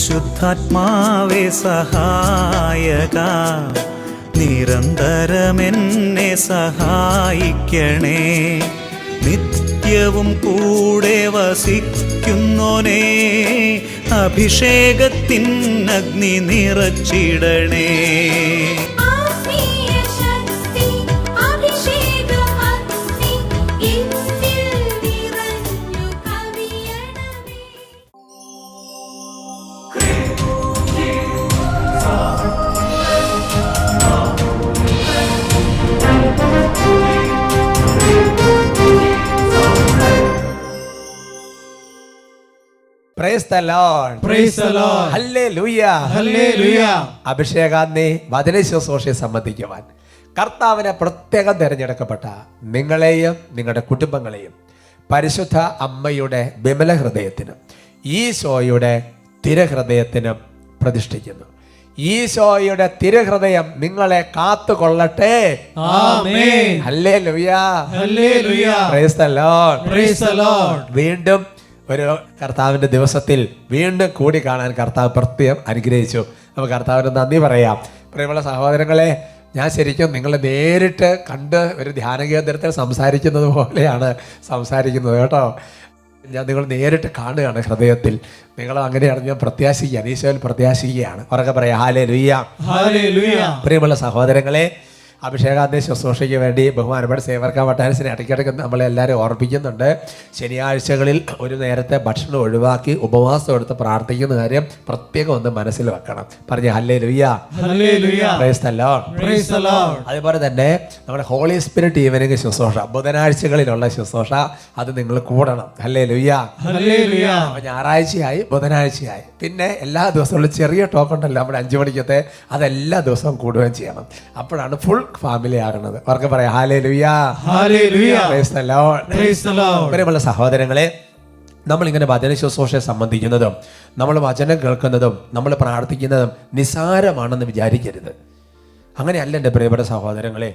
പരിശുദ്ധാത്മാവേ സഹായക, നിരന്തരമെന്നെ സഹായിക്കണേ. നിത്യവും കൂടെ വസിക്കുന്നോനേ, അഭിഷേകത്തിൻ അഗ്നി നിറച്ചിടണേ. Praise the Lord. Praise the Lord. Hallelujah. Hallelujah. അഭിഷേകാഗ്നി വചന ശുശ്രൂഷയെ സംബന്ധിക്കുവാൻ കർത്താവിനെ പ്രത്യേകം തിരഞ്ഞെടുക്കപ്പെട്ട നിങ്ങളെയും നിങ്ങളുടെ കുടുംബങ്ങളെയും പരിശുദ്ധ അമ്മയുടെ വിമല ഹൃദയത്തിനും ഈശോയുടെ തിരഹൃദയത്തിനും പ്രതിഷ്ഠിക്കുന്നു. ഈശോയുടെ തിരഹൃദയം നിങ്ങളെ കാത്തുകൊള്ളട്ടെ. Amen. Hallelujah. Hallelujah. Praise the Lord. Praise the Lord. വീണ്ടും ഒരു കർത്താവിൻ്റെ ദിവസത്തിൽ വീണ്ടും കൂടി കാണാൻ കർത്താവ് പ്രത്യേകം അനുഗ്രഹിച്ചു. നമുക്ക് കർത്താവിന് നന്ദി പറയാം. പ്രിയമുള്ള സഹോദരങ്ങളെ, ഞാൻ ശരിക്കും നിങ്ങളെ നേരിട്ട് കണ്ട് ഒരു ധ്യാന കേന്ദ്രത്തിൽ സംസാരിക്കുന്നത് പോലെയാണ് സംസാരിക്കുന്നത് കേട്ടോ. ഞാൻ നിങ്ങൾ നേരിട്ട് കാണുകയാണ് ഹൃദയത്തിൽ. നിങ്ങൾ അങ്ങനെയാണ് ഞാൻ പ്രത്യാശിക്കുകയാണ്, ഈശോയിൽ പ്രത്യാശിക്കുകയാണ്. ഉറക്കെ പറയാം ഹല്ലേലൂയ. ഹല്ലേലൂയ. പ്രിയമുള്ള സഹോദരങ്ങളെ, അഭിഷേകാഗ്നി ശുശ്രൂഷയ്ക്ക് വേണ്ടി ബഹുമാനപ്പെട്ട സേവർക്ക വട്ടാനസിനെ ഇടയ്ക്കിടയ്ക്ക് നമ്മളെല്ലാവരും ഓർപ്പിക്കുന്നുണ്ട്. ശനിയാഴ്ചകളിൽ ഒരു നേരത്തെ ഭക്ഷണം ഒഴിവാക്കി ഉപവാസം എടുത്ത് പ്രാർത്ഥിക്കുന്ന കാര്യം പ്രത്യേകം ഒന്ന് മനസ്സിൽ വെക്കണം. പറഞ്ഞ hallelujah. Hallelujah. Praise the Lord. Praise the Lord. അതുപോലെ തന്നെ നമ്മുടെ ഹോളി സ്പിരിറ്റ് ഈവനിങ് ശുശ്രൂഷ, ബുധനാഴ്ചകളിലുള്ള ശുശ്രൂഷ, അത് നിങ്ങൾ കൂടണം. ഹല്ലേലൂയ. ഹല്ലേലൂയ. ഞായറാഴ്ചയായി, ബുധനാഴ്ചയായി, പിന്നെ എല്ലാ ദിവസവും ചെറിയ ടോക്ക് ഉണ്ടല്ലോ നമ്മുടെ 5 മണിക്കത്തെ, അതെല്ലാ ദിവസവും കൂടുകയും ചെയ്യണം. അപ്പോഴാണ് ഫുൾ ഫാമിലി ആകുന്നത്. അവർക്ക് പറയാം hallelujah. Hallelujah. Praise the Lord. Praise the Lord. പ്രിയമുള്ള സഹോദരങ്ങളെ, നമ്മളിങ്ങനെ വചന ശുശ്രൂഷയെ സംബന്ധിക്കുന്നതും നമ്മൾ വചനം കേൾക്കുന്നതും നമ്മൾ പ്രാർത്ഥിക്കുന്നതും നിസ്സാരമാണെന്ന് വിചാരിക്കരുത്. അങ്ങനെയല്ല എൻ്റെ പ്രിയപ്പെട്ട സഹോദരങ്ങളെ.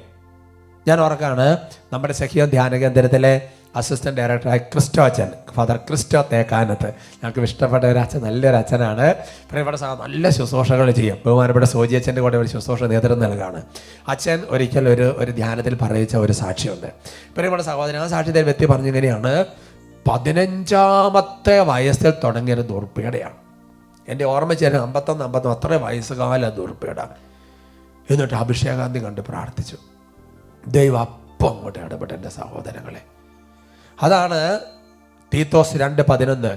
ഞാൻ ഓർക്കാണ് നമ്മുടെ സഖിയം ധ്യാന കേന്ദ്രത്തിലെ അസിസ്റ്റന്റ് ഡയറക്ടറായ ക്രിസ്റ്റോ അച്ഛൻ, ഫാദർ ക്രിസ്റ്റോ തേക്കാനത്ത്, ഞങ്ങൾക്ക് ഇഷ്ടപ്പെട്ട ഒരു അച്ഛൻ, നല്ലൊരു അച്ഛനാണ്. പ്രിയപ്പെട്ട നല്ല ശുശ്രൂഷകൾ ചെയ്യും. ബഹുമാനപ്പെട്ട സോജി അച്ഛൻ്റെ കൂടെ ഒരു ശുശ്രൂഷ നേതൃത്വം നൽകുകയാണ്. അച്ഛൻ ഒരിക്കൽ ഒരു ധ്യാനത്തിൽ പറയിച്ച ഒരു സാക്ഷിയുണ്ട്. പ്രിയപ്പെട്ട സഹോദരൻ, ആ സാക്ഷ്യത്തിൽ വ്യക്തി പറഞ്ഞിങ്ങനെയാണ്, 15ാമത്തെ വയസ്സിൽ തുടങ്ങിയൊരു ദുർപ്പീടയാണ്. എൻ്റെ ഓർമ്മ ചേരും 51-52 അത്ര വയസ്സുകാല ദുർപ്പീട. എന്നിട്ട് അഭിഷേകാന്തി കണ്ട് പ്രാർത്ഥിച്ചു. ദൈവം അപ്പം അങ്ങോട്ട് ഇടപെട്ട എൻ്റെ സഹോദരങ്ങളെ. അതാണ് തീത്തോസ് 2:11.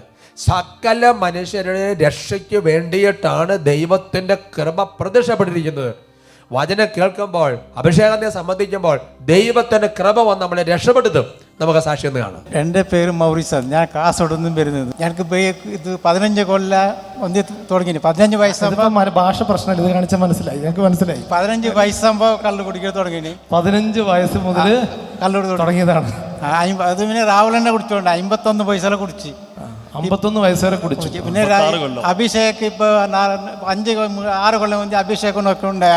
സകല മനുഷ്യരുടെ രക്ഷയ്ക്ക് വേണ്ടിയിട്ടാണ് ദൈവത്തിൻ്റെ കൃപ പ്രത്യക്ഷപ്പെട്ടിരിക്കുന്നത്. വചനം കേൾക്കുമ്പോൾ, അഭിഷേകത്തെ സംബന്ധിക്കുമ്പോൾ ദൈവത്തിൻ്റെ കൃപ വന്ന് നമ്മളെ രക്ഷപ്പെടുത്തും. നമുക്ക് സാക്ഷി ഒന്ന് കാണാം. എൻ്റെ പേര് മൗറിസാണ്. ഞാൻ കാസർഗോഡ് നിന്നും വരുന്നത്. ഞങ്ങൾക്ക് ഇത് 15 കൊല്ലം ഒന്നി തുടങ്ങി. 15 വയസ്സാകുമ്പോൾ ഭാഷ പ്രശ്നമില്ല, ഇത് കാണിച്ചാൽ മനസ്സിലായി, ഞങ്ങൾക്ക് മനസ്സിലായി. 15 വയസ്സാകുമ്പോൾ കള്ളു കുടിക്കാൻ തുടങ്ങി. 15 വയസ്സ് മുതൽ കള്ളു തുടങ്ങിയതാണ്. അത് പിന്നെ രാവിലെ കുടിച്ചോണ്ട് 51 വയസ്സെല്ലാം കുടിച്ച് 51 വയസ്സ് വരെ കുടിച്ചു. പിന്നെ അഭിഷേക് ഇപ്പൊ 5-6 കൊല്ലം മുന്നേ അഭിഷേകം ഒക്കെ ഉണ്ട്.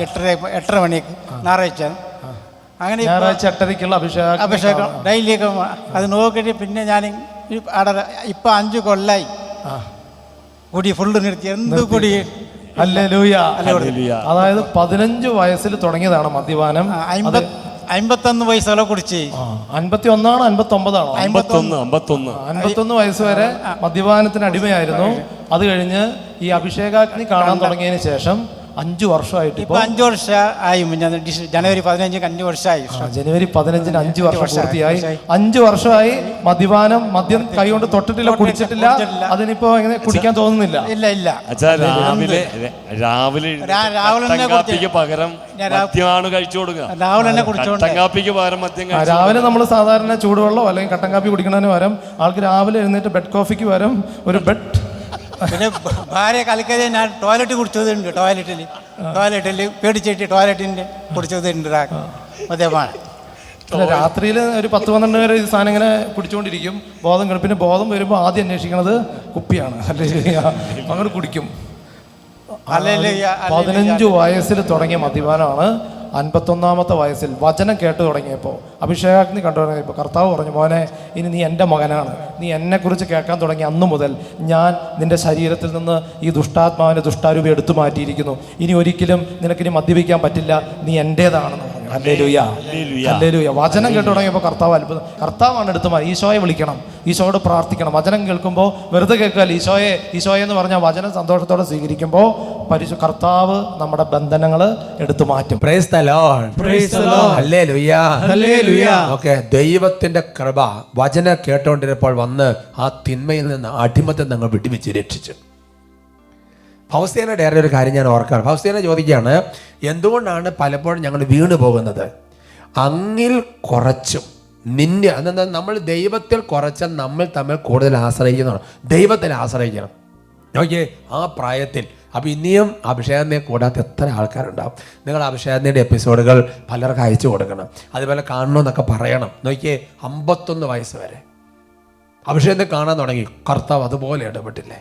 8:30 മണിക്ക് ഞായറാഴ്ച. അങ്ങനെ ഞായറാഴ്ച 8:30ക്കുള്ള അഭിഷേകം ഡെയിലിയൊക്കെ അത് നോക്കിയിട്ട് പിന്നെ ഞാൻ ഇപ്പൊ 5 കൊല്ലായി കുടി ഫുള്ള് നിർത്തി. എന്ത് കുടി. ഹല്ലേലൂയ. അതായത് 15 വയസ്സിൽ തുടങ്ങിയതാണ് മദ്യപാനം. 51 വയസ്സോളം കുടിച്ച്. 51 59 51 വയസ്സ് വരെ മദ്യപാനത്തിന് അടിമയായിരുന്നു. അത് കഴിഞ്ഞ് ഈ അഭിഷേകാഗ്നി കാണാൻ തുടങ്ങിയതിന് ശേഷം 5 വർഷമായിട്ട് ഇപ്പൊ 5 വർഷമായി. ജനുവരി 15 5 വർഷമായി. ജനുവരി 15-ന് 5 വർഷം പൂർത്തിയായി. 5 വർഷമായി മദ്യം കൈകൊണ്ട് തൊട്ടിട്ടില്ല, കുടിച്ചിട്ടില്ല. അതിനിപ്പോ എങ്ങനെ കുടിക്കാൻ തോന്നുന്നില്ല. ഇല്ല ഇല്ല. രാവിലെ രാവിലെ നമ്മൾ സാധാരണ ചൂടുവെള്ളം അല്ലെങ്കിൽ കട്ടൻ കാപ്പി കുടിക്കുന്നതിന് പകരം ആൾക്ക് രാവിലെ എഴുന്നേറ്റ് ബെഡ് കോഫിക്ക് പകരം ഒരു ബെഡ്. പിന്നെ ഭാര്യ കളിക്കാതെ ഞാൻ ടോയ്ലറ്റ് കുടിച്ചതുണ്ട്. ടോയ്ലറ്റിൽ പേടിച്ചിട്ട് ടോയ്ലറ്റിൻ്റെ കുടിച്ചതുണ്ട് മദ്യപാനം. രാത്രിയിൽ ഒരു 10-12 വരെ ഈ സാധനം ഇങ്ങനെ കുടിച്ചുകൊണ്ടിരിക്കും. ബോധം കിട്ടും. പിന്നെ ബോധം വരുമ്പോൾ ആദ്യം അന്വേഷിക്കുന്നത് കുപ്പിയാണ്. അങ്ങോട്ട് കുടിക്കും. 15 വയസ്സിൽ തുടങ്ങിയ മദ്യപാനമാണ്. 51-ാമത്തെ വയസ്സിൽ വചനം കേട്ടു തുടങ്ങിയപ്പോൾ, അഭിഷേകാഗ്നി കണ്ടു തുടങ്ങിയപ്പോൾ കർത്താവ് പറഞ്ഞു, മോനെ ഇനി നീ എൻ്റെ മകനാണ്, നീ എന്നെക്കുറിച്ച് കേൾക്കാൻ തുടങ്ങി അന്നു മുതൽ ഞാൻ നിൻ്റെ ശരീരത്തിൽ നിന്ന് ഈ ദുഷ്ടാത്മാവിനെ ദുഷ്ടാരൂപി എടുത്തു മാറ്റിയിരിക്കുന്നു. ഇനി ഒരിക്കലും നിനക്കിനി മദ്യപിക്കാൻ പറ്റില്ല, നീ എൻ്റേതാണെന്ന് പറഞ്ഞു. Hallelujah, hallelujah. വചനം കേട്ടു തുടങ്ങിയപ്പോൾ കർത്താവ് അത്ഭുതം. കർത്താവാണ് എടുത്തു മാറി. ഈശോയെ വിളിക്കണം, ഈശോയോട് പ്രാർത്ഥിക്കണം. വചനം കേൾക്കുമ്പോൾ വെറുതെ കേൾക്കുക, ഈശോയെ ഈശോയെ എന്ന് പറഞ്ഞാൽ വചനം സന്തോഷത്തോടെ സ്വീകരിക്കുമ്പോൾ കർത്താവ് നമ്മുടെ ബന്ധനങ്ങൾ എടുത്തു മാറ്റും. Praise the Lord. Praise the Lord. Hallelujah, hallelujah. Okay, ദൈവത്തിന്റെ കൃപ വചനം കേട്ടോണ്ടിരുന്നപ്പോൾ വന്ന് ആ തിന്മയിൽ നിന്ന് അടിമത്തം ഞങ്ങൾ വിട്ടുവെച്ച് രക്ഷിച്ചു. ഫൗസ്തീനയുടെ ഏറെ ഒരു കാര്യം ഞാൻ ഓർക്കാണ്. ഫൗസ്തീന ചോദിക്കുകയാണ്, എന്തുകൊണ്ടാണ് പലപ്പോഴും ഞങ്ങൾ വീണു പോകുന്നത്? അങ്ങിൽ കുറച്ചും നിന്നെ, അതെന്താ, നമ്മൾ ദൈവത്തിൽ കുറച്ച് നമ്മൾ തമ്മിൽ കൂടുതൽ ആശ്രയിക്കുന്നതാണ്. ദൈവത്തിൽ ആശ്രയിക്കണം. നോക്കിയേ, ആ പ്രായത്തിൽ. അപ്പോൾ ഇനിയും അഭിഷേകനെ കൂടാത്ത എത്ര ആൾക്കാരുണ്ടാവും. നിങ്ങൾ അഭിഷേകത്തിൻ്റെ എപ്പിസോഡുകൾ പലർക്കും അയച്ചു കൊടുക്കണം, അതുപോലെ കാണണമെന്നൊക്കെ പറയണം. നോക്കിയേ, 51 വയസ്സ് വരെ അഭിഷേകത്തെ കാണാൻ തുടങ്ങി. കർത്താവ് അതുപോലെ ഇടപെട്ടില്ലേ?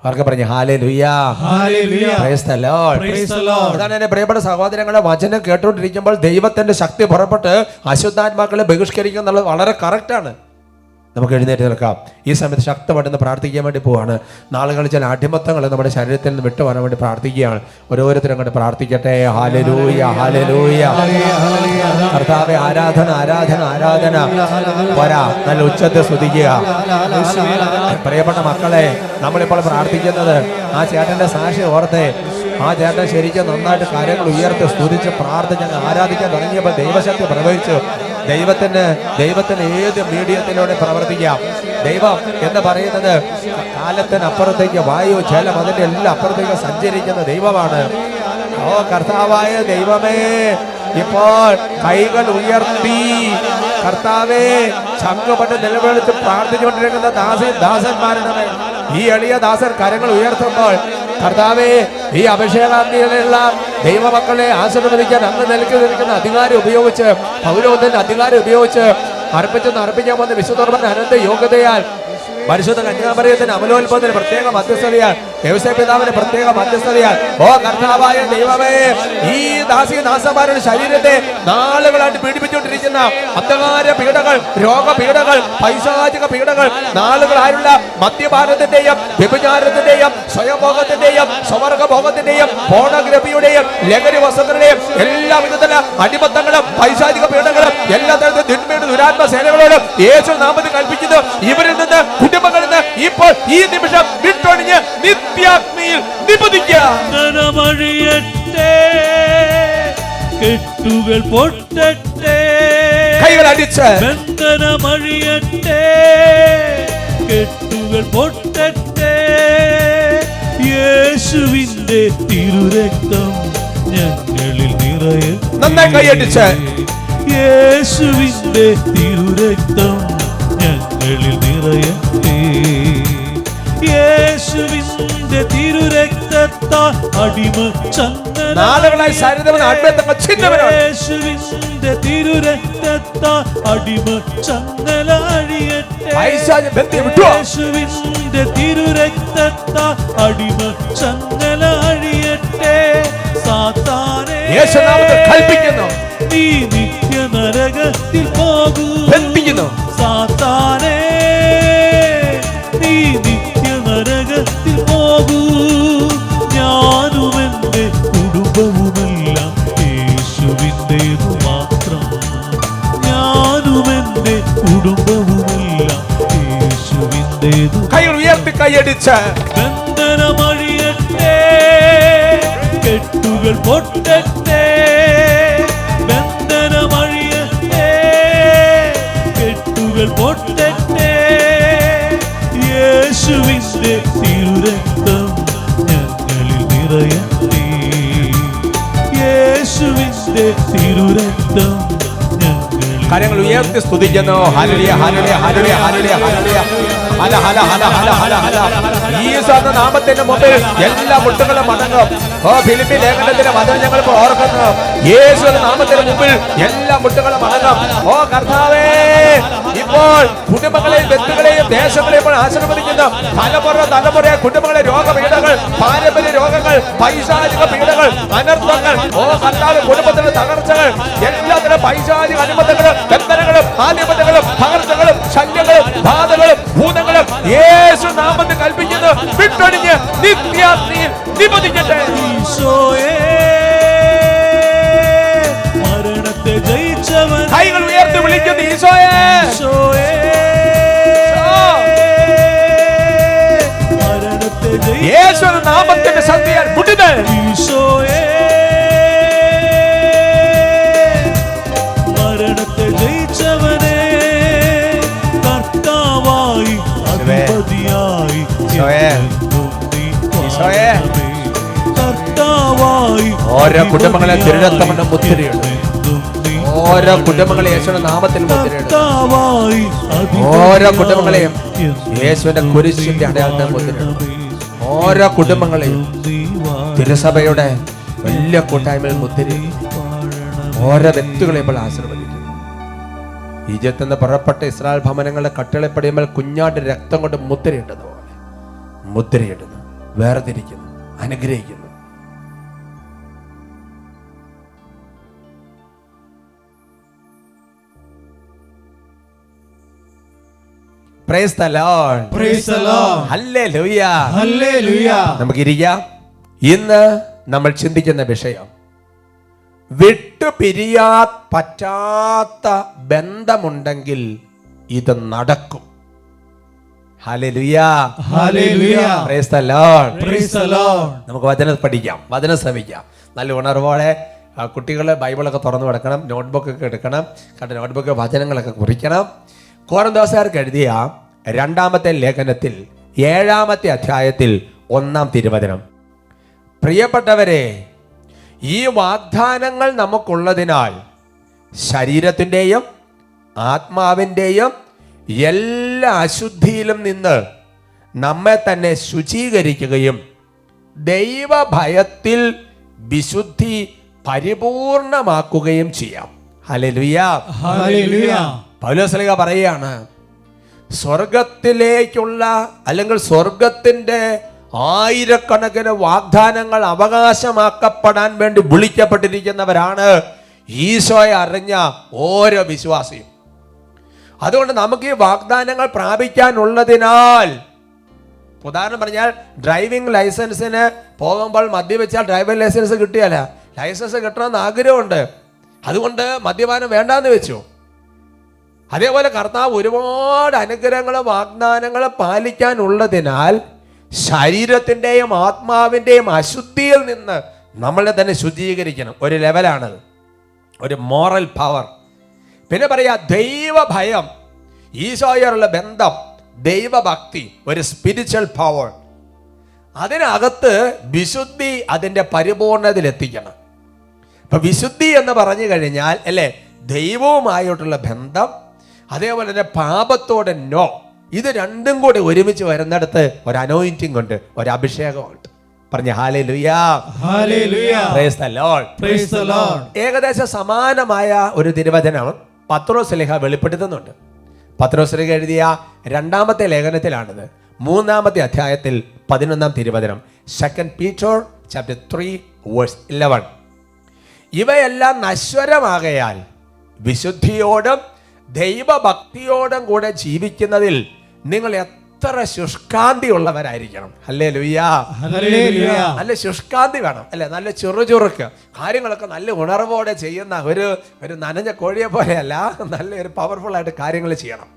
അവർക്ക് പറഞ്ഞു hallelujah, hallelujah, praise the Lord, praise the Lord. അതാണ് എൻ്റെ പ്രിയപ്പെട്ട സഹോദരങ്ങളെ, വചനം കേട്ടുകൊണ്ടിരിക്കുമ്പോൾ ദൈവത്തിന്റെ ശക്തി പുറപ്പെട്ട് അശുദ്ധാത്മാക്കളെ ബഹിഷ്കരിക്കുക എന്നുള്ളത് വളരെ കറക്റ്റാണ്. നമുക്ക് എഴുന്നേറ്റ് നിൽക്കാം. ഈ സമയത്ത് ശക്തമായിട്ടൊന്ന് പ്രാർത്ഥിക്കാൻ വേണ്ടി പോവാണ്. നാളുകളിൽ ചില അടിമത്തങ്ങൾ നമ്മുടെ ശരീരത്തിൽ നിന്ന് വിട്ടുപോകാൻ വേണ്ടി പ്രാർത്ഥിക്കുകയാണ്. ഓരോരുത്തരും അങ്ങോട്ട് പ്രാർത്ഥിക്കട്ടെ. Hallelujah, hallelujah. കർത്താവേ, ആരാധന, ആരാധന, ആരാധന. പോരാ, നല്ല ഉച്ചത്തെ സ്തുതിക്കുക. പ്രിയപ്പെട്ട മക്കളെ, നമ്മളിപ്പോൾ പ്രാർത്ഥിക്കുന്നത് ആ ചേട്ടന്റെ സാക്ഷി ഓർത്തെ. ആ ചേട്ടൻ ശരിക്കും നന്നായിട്ട് കാര്യങ്ങൾ ഉയർത്തി സ്തുതിച്ച് പ്രാർത്ഥന ഞങ്ങൾ ആരാധിക്കാൻ തുടങ്ങിയപ്പോൾ ദൈവശക്തി പ്രവഹിച്ചു. ദൈവത്തിന് ഏത് മീഡിയത്തിലൂടെ പ്രവർത്തിക്കാം. ദൈവം എന്ന് പറയുന്നത് കാലത്തിനപ്പുറത്തേക്ക് വായു, ജലം, അതിൻ്റെ എല്ലാം അപ്പുറത്തേക്ക് സഞ്ചരിക്കുന്ന ദൈവമാണ്. ഓ കർത്താവായ ദൈവമേ, ഇപ്പോൾ കൈകൾ ഉയർത്തി കർത്താവേ ചങ്കുപെട്ട് നിലവിളിച്ച് പ്രാർത്ഥിച്ചുകൊണ്ടിരിക്കുന്ന ദാസന്മാരുടെ ഈ എളിയ ദാസൻ കരങ്ങൾ ഉയർത്തുമ്പോൾ കർത്താവേ, ഈ അഭിഷേകാഗ്നിയിലുള്ള ദൈവമക്കളെ ആശീർവദിക്കാൻ അങ്ങ് നിൽക്കുന്ന അധികാരം ഉപയോഗിച്ച്, പൗരോഹിത്യത്തിന്റെ അധികാരം ഉപയോഗിച്ച് അർപ്പിക്കാൻ വന്ന വിശുദ്ധ അനന്ത യോഗ്യതയാൽ പരിശുദ്ധ കന്യാമറിയത്തിന് അമലോത്ഭവത്തിന് പ്രത്യേക മധ്യസ്ഥതയാൽ, ദേവസ്വ പിതാവിന് പ്രത്യേക മധ്യസ്ഥതയാൽ, ഓ കർത്താവായ ദൈവമേ, ഈ ദാസന്മാരുടെ ശരീരത്തെ നാളുകളായിട്ട് പീഡിപ്പിച്ചുകൊണ്ടിരിക്കുന്ന അന്ധകാര പീഡകൾ, രോഗപീഡകൾ, പൈശാചിക പീഡകൾ, നാളുകളായുള്ള മദ്യപാനത്തിന്റെയും വ്യഭിചാരത്തിന്റെയും സ്വയംഭോഗത്തിന്റെയും സ്വവർഗഭോഗത്തിന്റെയും പോണഗ്രഫിയുടെയും ലഹരി വസ്തുക്കളുടെയും എല്ലാ വിധത്തിലുള്ള അടിമത്തങ്ങളും പൈശാചിക പീഡകളും എല്ലാ തരത്തിലും തിന്മയുടെ ദുരാത്മ സേനകളോടും യേശു നാമത്തിൽ കൽപ്പിക്കുന്നു. ഇവരിൽ നിന്ന് കുടുംബങ്ങളിൽ നിന്ന് ഇപ്പോൾ ഈ നിമിഷം വിട്ടൊഴിഞ്ഞ് നിത്യാഗ്നിയിൽ നിപതിക്കട്ടെ. കെട്ടുകൾ പൊട്ടട്ടെ, കൈകൾ അടിച്ച് ബന്ധനമഴിയട്ടെ, കെട്ടുകൾ പൊട്ടട്ടെ. യേശുവിന്റെ തിരുരക്തം ഞങ്ങളിൽ നിറയട്ടെ. നന്നായി കൈയടിച്ച് യേശുവിന്റെ തിരുരക്തം ഞങ്ങളിൽ നിറയട്ടെ. യേശുവിന്റെ തിരുരക്തത്താൽ അടിമ ചന്ദന, യേശുവിന്റെ തിരുരക്തത്താൽ അടിമ ചന്ദന അഴിയട്ടെ. യേശുവിന്റെ തിരുരക്തത്താൽ അടിമ ചന്ദന അഴിയട്ടെ. സാത്താനെ കൽപ്പിക്കുന്നു, നീ നിത്യ നരകത്തിൽ പോകൂ. സാത്താനെ, നീ നിത്യ നരകത്തിൽ പോകൂ. ഞാനും എൻ്റെ കുടുംബവുമെല്ലാം യേശുവിൻ്റേതു മാത്രം. ഞാനും എൻ്റെ കുടുംബവുമെല്ലാം യേശുവിൻ്റേതു. കൈകൾ ഉയർത്തി കൈയടിച്ച് ബന്ധനമഴിയട്ടെ, കെട്ടുകൾ പൊട്ടട്ടെ. ബന്ധനമഴിയട്ടെ, കെട്ടുകൾ പൊട്ടട്ടെ. യേശുവിന്റെ തിരുരക്തം ഞങ്ങളിൽ നിറയട്ടെ. യേശുവിന്റെ തിരുരക്തം ഞങ്ങളിൽ. കരങ്ങൾ ഉയർത്തി സ്തുതിക്കുന്നു. Hallelujah, hallelujah, hallelujah, hallelujah, hallelujah. Hala Hala Hala Hala Hala Hala. ഈശോയുടെ നാമത്തിന്റെ മുമ്പിൽ എല്ലാ മുട്ടുകളും മടങ്ങും. ഓ ഫിലിപ്പി ലേഖനത്തിന്റെ വചനം ഞങ്ങൾ ഓർക്കുന്നു. യേശുവിന്റെ നാമത്തിന് മുമ്പിൽ എല്ലാ മുട്ടുകളും മടങ്ങും. ഓ കർത്താവേ, ഇപ്പോൾ കുടുംബങ്ങളെയും വ്യക്തികളെയും ദേശങ്ങളെയും ആശീർവദിക്കുന്നു. തലമുറ കുടുംബങ്ങളെ രോഗപീഠകൾ പാരമ്പര്യ രോഗങ്ങൾ, പൈശാചിക പീഡകൾ, അനർത്ഥങ്ങൾ, കർത്താവ് കുടുംബത്തിലെ തകർച്ചകൾ, എല്ലാത്തിനും പൈശാചിക അനുബന്ധങ്ങളും ബന്ധനങ്ങളും ആധിപത്യങ്ങളും തകർച്ചകളും ശല്യങ്ങളും ബാധകളും ഭൂതങ്ങളും യേശു നാമത്തിൽ കൽപ്പിക്കുന്നു, വിട്ടൊഴിഞ്ഞ് നിത്യാഗ്നിയിൽ നിബന്ധിക്കട്ടെ. ഈശോയേ, മരണത്തെ ജയിച്ചവൻ, കൈകൾ ഉയർത്തി വിളിക്കുന്നു ഈശോയെ. ഈശോയേ, മരണത്തെ യേശു നാമത്തിന്റെ ശക്തിയാൽ മുടിതൽ. ഈശോയേ, മരണത്തെ ജയിച്ചവനെ, കർത്താവായി അധിപതിയായി എന്നും നീ വാഴണമേ. കർത്താവായി ഓരോ കുടുംബങ്ങളെ തിരുരക്തമുണ്ട് മുദ്രയുണ്ട്. എന്നും നീ ഓരോ കുടുംബങ്ങളെ യേശുവിന്റെ നാമത്തിൽ മുദ്രയുണ്ട്. കർത്താവായി ഓരോ കുടുംബങ്ങളെയും യേശുവിന്റെ കുരിശിന്റെ അടയാളത്തെ മുദ്രയുണ്ട്. ഓരോ കുടുംബങ്ങളെയും തിരുസഭയുടെ വലിയ കൂട്ടായ്മയിൽ മുദ്രയും ഓരോ വ്യക്തികളെ ഇപ്പോൾ ആശീർവദിക്കും. ഈജിപ്തിൽ നിന്ന് പുറപ്പെട്ട ഇസ്രായേൽ ഭവനങ്ങളുടെ കട്ടിളപ്പടിയുമ്പോൾ കുഞ്ഞാട്ട് രക്തം കൊണ്ട് മുദ്രയിട്ടതുപോലെ മുദ്രയിടുന്നു, വേർതിരിക്കുന്നു, അനുഗ്രഹിക്കുന്നു. Praise the Lord. Praise the Lord. Hallelujah. Hallelujah. നമുക്കിരിക്കാം. ഇന്ന് നമ്മൾ ചിന്തിക്കുന്ന വിഷയം, വിട്ടുപിരിയാൻ പറ്റാത്ത ബന്ധമുണ്ടെങ്കിൽ ഇത് നടക്കും. Hallelujah. Hallelujah. Praise the Lord. Praise the Lord. നമുക്ക് വചനം പഠിക്കാം, വചനം ശ്രമിക്കാം. നല്ല ഉണർവോടെ കുട്ടികൾ ബൈബിളൊക്കെ തുറന്നു കൊടുക്കണം, നോട്ട്ബുക്കൊക്കെ എടുക്കണം, കാരണം നോട്ട്ബുക്ക് വചനങ്ങളൊക്കെ കുറിക്കണം. കൊരിന്ത്യക്കാർക്ക് എഴുതിയ 2-ാമത്തെ ലേഖനത്തിൽ 7-ാമത്തെ അധ്യായത്തിൽ 1-ാം തിരുവചനം, പ്രിയപ്പെട്ടവരെ, ഈ വാഗ്ദാനങ്ങൾ നമുക്കുള്ളതിനാൽ ശരീരത്തിൻ്റെയും ആത്മാവിൻ്റെയും എല്ലാ അശുദ്ധിയിലും നിന്ന് നമ്മെ തന്നെ ശുചീകരിക്കുകയും ദൈവഭയത്തിൽ വിശുദ്ധി പരിപൂർണമാക്കുകയും ചെയ്യാം. ഹല്ലേലൂയ. Hallelujah. പൗലോസ്ലീഹ പറയുകയാണ്, സ്വർഗത്തിലേക്കുള്ള അല്ലെങ്കിൽ സ്വർഗത്തിന്റെ ആയിരക്കണക്കിന് വാഗ്ദാനങ്ങൾ അവകാശമാക്കപ്പെടാൻ വേണ്ടി വിളിക്കപ്പെട്ടിരിക്കുന്നവരാണ് ഈശോയെ അറിഞ്ഞ ഓരോ വിശ്വാസിയും. അതുകൊണ്ട് നമുക്ക് ഈ വാഗ്ദാനങ്ങൾ പ്രാപിക്കാനുള്ളതിനാൽ, ഉദാഹരണം പറഞ്ഞാൽ ഡ്രൈവിംഗ് ലൈസൻസിന് പോകുമ്പോൾ മദ്യപിച്ചാൽ ഡ്രൈവിംഗ് ലൈസൻസ് കിട്ടിയല്ല, ലൈസൻസ് കിട്ടണമെന്ന് ആഗ്രഹമുണ്ട്, അതുകൊണ്ട് മദ്യപാനം വേണ്ടാന്ന് വെച്ചു. അതേപോലെ കർത്താവ് ഒരുപാട് അനുഗ്രഹങ്ങളും വാഗ്ദാനങ്ങളും പാലിക്കാനുള്ളതിനാൽ ശരീരത്തിൻ്റെയും ആത്മാവിൻ്റെയും അശുദ്ധിയിൽ നിന്ന് നമ്മളെ തന്നെ ശുദ്ധീകരിക്കണം. ഒരു ലെവലാണത്, ഒരു മോറൽ പവർ. പിന്നെ പറയാ ദൈവഭയം, ഈശോയോടുള്ള ബന്ധം, ദൈവഭക്തി, ഒരു സ്പിരിച്വൽ പവർ. അതിനകത്ത് വിശുദ്ധി അതിൻ്റെ പരിപൂർണതയിലെത്തിക്കണം. ഇപ്പൊ വിശുദ്ധി എന്ന് പറഞ്ഞു കഴിഞ്ഞാൽ അല്ലേ, ദൈവവുമായിട്ടുള്ള ബന്ധം, അതേപോലെ തന്നെ പാപത്തോടെ നോ, ഇത് രണ്ടും കൂടി ഒരുമിച്ച് വരുന്നിടത്ത് ഒരു അനോയിന്റിംഗ് ഉണ്ട്, ഒരു അഭിഷേകമുണ്ട്. പറഞ്ഞ ഹല്ലേലൂയാ. Hallelujah. Price the Lord. Praise the Lord. ഏകദേശം സമാനമായ ഒരു തിരുവചനം പത്രോസ്ലീഹ വെളിപ്പെടുത്തുന്നുണ്ട്. പത്രോസ്ലീഹ എഴുതിയ 2-ാമത്തെ ലേഖനത്തിലാണിത്, 3-ാമത്തെ അധ്യായത്തിൽ 11-ാം തിരുവചനം, 2 Peter chapter 3 verse 11. ഇവയെല്ലാം നശ്വരമാകയാൽ വിശുദ്ധിയോടും ദൈവഭക്തിയോടും കൂടെ ജീവിക്കുന്നതിൽ നിങ്ങൾ എത്ര ശുഷ്കാന്തി ഉള്ളവരായിരിക്കണം. ഹല്ലേലൂയാ. Hallelujah. നല്ല ശുഷ്കാന്തി വേണം അല്ലെ, നല്ല ചുറുചുറുക്ക്, കാര്യങ്ങളൊക്കെ നല്ല ഉണർവോടെ ചെയ്യുന്ന ഒരു നനഞ്ഞ കോഴിയെ പോലെയല്ല, നല്ല ഒരു പവർഫുൾ ആയിട്ട് കാര്യങ്ങൾ ചെയ്യണം.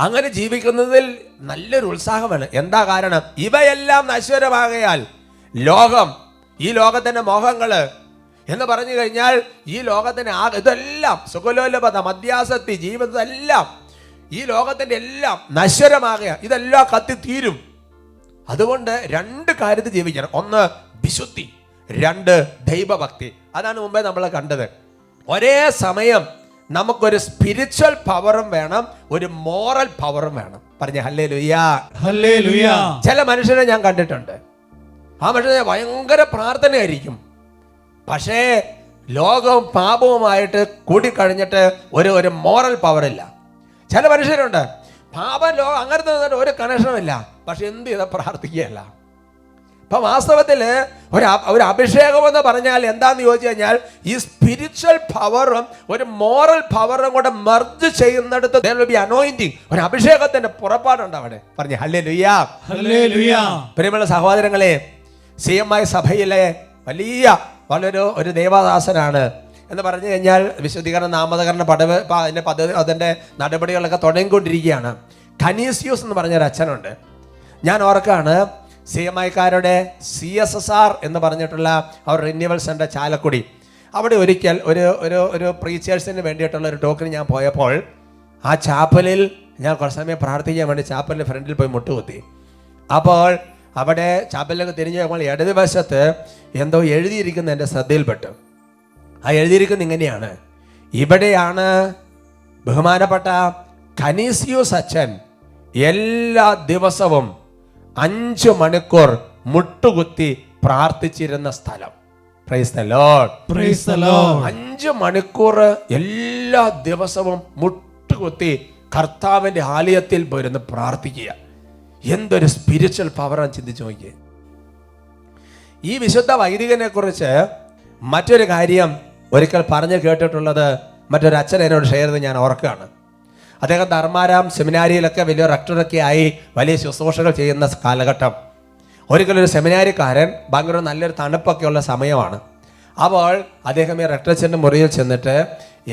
അങ്ങനെ ജീവിക്കുന്നതിൽ നല്ലൊരു ഉത്സാഹമാണ്. എന്താ കാരണം? ഇവയെല്ലാം നശ്വരമാകയാൽ ലോകം, ഈ ലോകത്തിന്റെ മോഹങ്ങള് എന്ന് പറഞ്ഞു കഴിഞ്ഞാൽ ഈ ലോകത്തിന് ഇതെല്ലാം സുഖലോലഭത, മദ്യാസക്തി, ജീവിതമെല്ലാം ഈ ലോകത്തിന്റെ എല്ലാം നശ്വരമാകുക, ഇതെല്ലാം കത്തിത്തീരും. അതുകൊണ്ട് 2 കാര്യത്തിൽ ജീവിക്കണം. 1 വിശുദ്ധി, 2 ദൈവഭക്തി. അതാണ് മുമ്പേ നമ്മൾ കണ്ടത്. ഒരേ സമയം നമുക്കൊരു സ്പിരിച്വൽ പവറും വേണം, ഒരു മോറൽ പവറും വേണം. പറഞ്ഞ ഹല്ലേലൂയാ. Hallelujah. ചില മനുഷ്യരെ ഞാൻ കണ്ടിട്ടുണ്ട്, ആ മനുഷ്യനെ ഭയങ്കര പ്രാർത്ഥനയായിരിക്കും, പക്ഷേ ലോകവും പാപവുമായിട്ട് കൂടിക്കഴിഞ്ഞിട്ട് ഒരു മോറൽ പവറില്ല. ചില മനുഷ്യരുണ്ട്, പാപം ലോകം അങ്ങനത്തെ ഒരു കണക്ഷനുമില്ല, പക്ഷെ എന്ത് ചെയ്താൽ പ്രാർത്ഥിക്കുകയല്ല. അപ്പൊ വാസ്തവത്തിൽ ഒരു അഭിഷേകം എന്ന് പറഞ്ഞാൽ എന്താന്ന് ചോദിച്ചു കഴിഞ്ഞാൽ ഈ സ്പിരിച്വൽ പവറും ഒരു മോറൽ പവറും കൂടെ മെർജ് ചെയ്യുന്നിടത്ത് there will be anointing. ഒരു അഭിഷേകത്തിന്റെ പുറപ്പാടുണ്ട് അവിടെ. പറഞ്ഞു ഹല്ലേലൂയാ. ഹല്ലേലൂയാ. പ്രിയമുള്ള സഹോദരങ്ങളെ, CMI സഭയിലെ വലിയ ഒരു ദേവദാസനാണ് എന്ന് പറഞ്ഞു കഴിഞ്ഞാൽ വിശുദ്ധീകരണ നാമകരണ അതിന്റെ നടപടികളൊക്കെ തുടങ്ങിക്കൊണ്ടിരിക്കുകയാണ്. കനീസിയോസ് എന്ന് പറഞ്ഞൊരു അച്ഛനുണ്ട്. ഞാൻ ഓർക്കാണ് CMIക്കാരുടെ CSSR എന്ന് പറഞ്ഞിട്ടുള്ള അവർ റിന്യൂവൽ സെൻ്റർ ചാലക്കുടി, അവിടെ ഒരിക്കൽ ഒരു പ്രീച്ചേഴ്സിന് വേണ്ടിയിട്ടുള്ള ഒരു ടോക്കിന് ഞാൻ പോയപ്പോൾ ആ ചാപ്പലിൽ ഞാൻ കുറച്ച് സമയം പ്രാർത്ഥിക്കാൻ വേണ്ടി ചാപ്പലിൻ്റെ ഫ്രണ്ടിൽ പോയി മുട്ടുകുത്തി. അപ്പോൾ അവിടെ ചാപ്പലിലൊക്കെ തിരിഞ്ഞു പോകുമ്പോൾ ഇടതുവശത്ത് എന്തോ എഴുതിയിരിക്കുന്ന എൻ്റെ ശ്രദ്ധയിൽപ്പെട്ടു. ആ എഴുതിയിരിക്കുന്നത് ഇങ്ങനെയാണ്: ഇവിടെയാണ് ബഹുമാനപ്പെട്ട കനീസിയോസ് അച്ഛൻ എല്ലാ ദിവസവും 5 മണിക്കൂർ മുട്ടുകുത്തി പ്രാർത്ഥിച്ചിരുന്ന സ്ഥലം. Price the Lord. Praise the Lord. 5 മണിക്കൂർ എല്ലാ ദിവസവും മുട്ടുകുത്തി കർത്താവിന്റെ ആലയത്തിൽ പോയിരുന്ന് പ്രാർത്ഥിക്കുക. എന്തൊരു സ്പിരിച്വൽ പവറാണ് ചിന്തിച്ചു നോക്കിയേ. ഈ വിശുദ്ധ വൈദികനെ കുറിച്ച് മറ്റൊരു കാര്യം ഒരിക്കൽ പറഞ്ഞു കേട്ടിട്ടുള്ളത് മറ്റൊരു അച്ഛൻ എന്നോട് ഷെയർ ചെയ്ത് ഞാൻ ഓർക്കുകയാണ്. അദ്ദേഹം ധർമാരാം സെമിനാരിയിലൊക്കെ വലിയ റെക്ടറൊക്കെ ആയി വലിയ ശുശ്രൂഷകൾ ചെയ്യുന്ന കാലഘട്ടം. ഒരിക്കലൊരു സെമിനാരിക്കാരൻ ഭയങ്കര നല്ലൊരു തണുപ്പൊക്കെയുള്ള സമയമാണ്. അപ്പോൾ അദ്ദേഹം ഈ റെക്ടറച്ചൻ്റെ മുറിയിൽ ചെന്നിട്ട്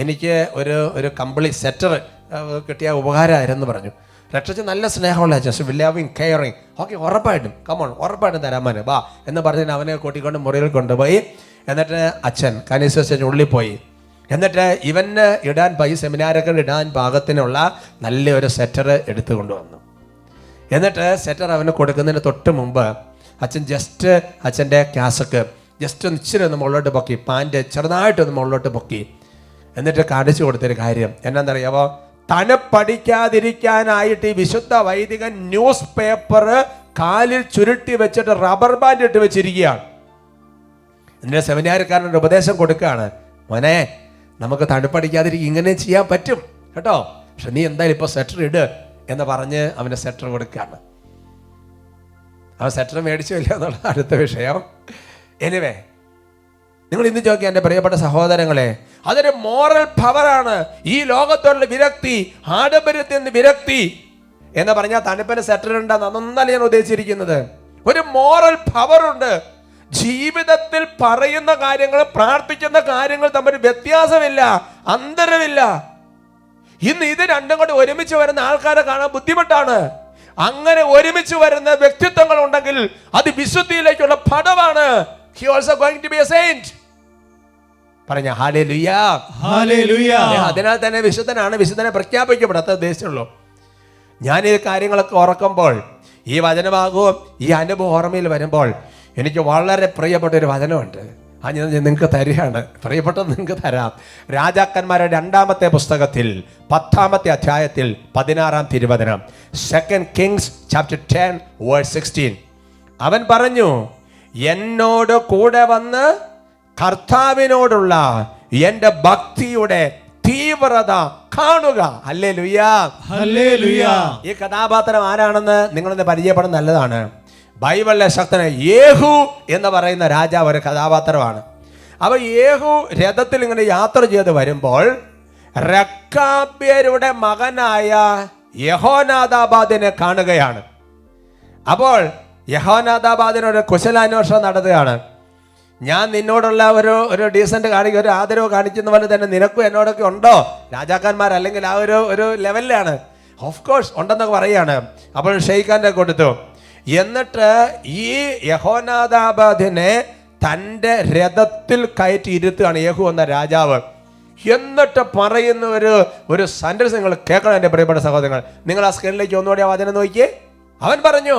എനിക്ക് ഒരു കമ്പിളി സെറ്റർ കിട്ടിയ ഉപകാരമായിരുന്നു പറഞ്ഞു. റെക്ടറച്ചൻ നല്ല സ്നേഹമുള്ള അച്ഛൻ, ലവിങ് കെയറിങ്. ഓക്കെ, ഉറപ്പായിട്ടും കമോൺ, ഉറപ്പായിട്ടും തരാൻ ബാ എന്ന് പറഞ്ഞ് അവനെ കൂട്ടിക്കൊണ്ട് മുറിയിൽ കൊണ്ടുപോയി. എന്നിട്ട് അച്ഛൻ കനീസിയോസ് ഉള്ളിൽ പോയി. എന്നിട്ട് ഇവന് ഇടാൻ ഈ സെമിനാരൊക്കെ ഇടാൻ പാകത്തിനുള്ള നല്ലൊരു സെറ്റർ എടുത്തു കൊണ്ടുവന്നു. എന്നിട്ട് സെറ്റർ അവന് കൊടുക്കുന്നതിന് തൊട്ട് മുമ്പ് അച്ഛൻ ജസ്റ്റ് അച്ഛൻ്റെ കാസക്ക് ജസ്റ്റ് ഒന്ന് ഇച്ചിരി ഒന്ന് മുകളിലോട്ട് പൊക്കി, പാൻറ് ചെറുതായിട്ടൊന്ന് മുകളിലോട്ട് പൊക്കി. എന്നിട്ട് കാണിച്ചു കൊടുത്തൊരു കാര്യം എന്നാന്നറിയാവോ? തണുപ്പടിക്കാതിരിക്കാനായിട്ട് ഈ വിശുദ്ധ വൈദികൻ ന്യൂസ് പേപ്പർ കാലിൽ ചുരുട്ടി വെച്ചിട്ട് റബ്ബർ ബാൻഡ് ഇട്ട് വെച്ചിരിക്കുകയാണ്. എന്നിട്ട് സെമിനാരിക്കാരനൊരു ഉപദേശം കൊടുക്കുകയാണ്: മോനെ, നമുക്ക് തണുപ്പടിക്കാതിരിക്കും, ഇങ്ങനെ ചെയ്യാൻ പറ്റും കേട്ടോ, പക്ഷെ നീ എന്തായാലും ഇപ്പോൾ സെറ്റർ ഇട് എന്ന് പറഞ്ഞ് അവന് സെറ്റർ കൊടുക്കുകയാണ്. അവൻ സെറ്റർ മേടിച്ചില്ല എന്നുള്ള അടുത്ത വിഷയം. എനിവേ, നിങ്ങൾ ഇന്ന് ചോദിക്കുക എൻ്റെ പ്രിയപ്പെട്ട സഹോദരങ്ങളെ, അതൊരു മോറൽ പവറാണ്. ഈ ലോകത്തോടുള്ള വിരക്തി, ആഡംബരത്തിൽ നിന്ന് വിരക്തി എന്ന് പറഞ്ഞാൽ തണുപ്പിന് സെറ്റർ ഉണ്ടെന്ന് അതൊന്നല്ല ഞാൻ ഉദ്ദേശിച്ചിരിക്കുന്നത്. ഒരു മോറൽ പവറുണ്ട്. ജീവിതത്തിൽ പറയുന്ന കാര്യങ്ങൾ, പ്രാർത്ഥിക്കുന്ന കാര്യങ്ങൾ തമ്മിൽ വ്യത്യാസമില്ല, അന്തരമില്ല. ഇന്ന് ഇത് രണ്ടും കൂടി ഒരുമിച്ച് വരുന്ന ആൾക്കാരെ കാണാൻ ബുദ്ധിമുട്ടാണ്. അങ്ങനെ ഒരുമിച്ച് വരുന്ന വ്യക്തിത്വങ്ങൾ ഉണ്ടെങ്കിൽ അത് വിശുദ്ധിയിലേക്കുള്ള പടവാണ്. He also going to be a saint. പറഞ്ഞ ഹല്ലേലൂയാ. ഹല്ലേലൂയാ. അതിനാൽ തന്നെ വിശുദ്ധനാണ്, വിശുദ്ധനെ പ്രഖ്യാപിക്കപ്പെടാത്ത ഉദ്ദേശമുള്ളൂ. ഞാൻ ഈ കാര്യങ്ങളൊക്കെ ഓർക്കുമ്പോൾ, ഈ വചനഭാഗവും ഈ അനുഭവം ഓർമ്മയിൽ വരുമ്പോൾ എനിക്ക് വളരെ പ്രിയപ്പെട്ട ഒരു വചനമുണ്ട്. അത് ഞാൻ നിങ്ങൾക്ക് തരികയാണ്. പ്രിയപ്പെട്ടത് നിങ്ങൾക്ക് തരാം. രാജാക്കന്മാരുടെ 2-ാമത്തെ പുസ്തകത്തിൽ 10-ാമത്തെ അധ്യായത്തിൽ 16-ാം തിരുവചനം, 2 Kings chapter 10 verse 16. അവൻ പറഞ്ഞു, എന്നോട് കൂടെ വന്ന് കർത്താവിനോടുള്ള എൻ്റെ ഭക്തിയുടെ തീവ്രത കാണുക. ഹല്ലേലൂയാ. ഹല്ലേലൂയാ. ഈ കഥാപാത്രം ആരാണെന്ന് നിങ്ങളൊന്ന് പരിചയപ്പെടുന്നത് നല്ലതാണ്. ബൈബിളിലെ ശക്തനായ യേഹൂ എന്ന് പറയുന്ന രാജാവ് ഒരു കഥാപാത്രമാണ്. അപ്പോൾ യേഹൂ രഥത്തിൽ ഇങ്ങനെ യാത്ര ചെയ്ത് വരുമ്പോൾ റെക്കാബ്യരുടെ മകനായ യഹോനാദാബാദിനെ കാണുകയാണ്. അപ്പോൾ യഹോനാദാബാദിനോട് കുശലാന്വേഷണം നടത്തുകയാണ്. ഞാൻ നിന്നോടുള്ള ഒരു ഡീസൻറ്റ് കാണിക്കുക, ഒരു ആദരവ് കാണിക്കുന്ന പോലെ തന്നെ നിനക്കും എന്നോടൊക്കെ ഉണ്ടോ? രാജാക്കന്മാർ അല്ലെങ്കിൽ ആ ഒരു ലെവലിലാണ്. ഓഫ് കോഴ്സ് ഉണ്ടെന്നൊക്കെ പറയുകയാണ്. അപ്പോൾ ഷെയ്ഖാൻ്റെ കൊടുത്തു. എന്നിട്ട് ഈ യഹോനാദാബാദിനെ തൻ്റെ രഥത്തിൽ കയറ്റി ഇരുത്തുകയാണ് യേഹൂ എന്ന രാജാവ്. എന്നിട്ട് പറയുന്ന ഒരു സെന്റൻസ് നിങ്ങൾ കേൾക്കണം എൻ്റെ പ്രിയപ്പെട്ട സഹോദരങ്ങൾ. നിങ്ങൾ ആ സ്ക്രീനിലേക്ക് ഒന്നുകൂടി ആ വചനം നോക്കിയേ. അവൻ പറഞ്ഞു,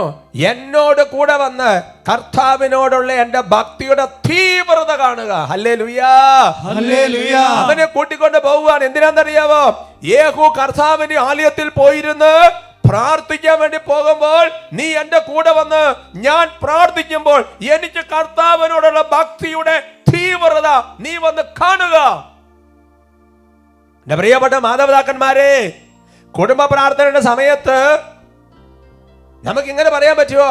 എന്നോട് കൂടെ വന്ന് കർത്താവിനോടുള്ള എൻ്റെ ഭക്തിയുടെ തീവ്രത കാണുക. ഹല്ലേലൂയാ. ഹല്ലേലൂയാ. അവനെ കൂട്ടിക്കൊണ്ട് പോവുകയാണ്. എന്തിനാണെന്നറിയാവോ? യേഹൂ കർത്താവിന്റെ ആലയത്തിൽ പോയിരുന്ന് പ്രാർത്ഥിക്കാൻ വേണ്ടി പോകുമ്പോൾ നീ എൻ്റെ കൂടെ വന്ന് ഞാൻ പ്രാർത്ഥിക്കുമ്പോൾ എനിക്ക് കർത്താവിനോടുള്ള ഭക്തിയുടെ തീവ്രത നീ വന്ന് കാണുക. എൻ്റെ പ്രിയപ്പെട്ട മാതാപിതാക്കന്മാരെ, കുടുംബ പ്രാർത്ഥനയുടെ സമയത്ത് നമുക്ക് ഇങ്ങനെ പറയാൻ പറ്റുമോ?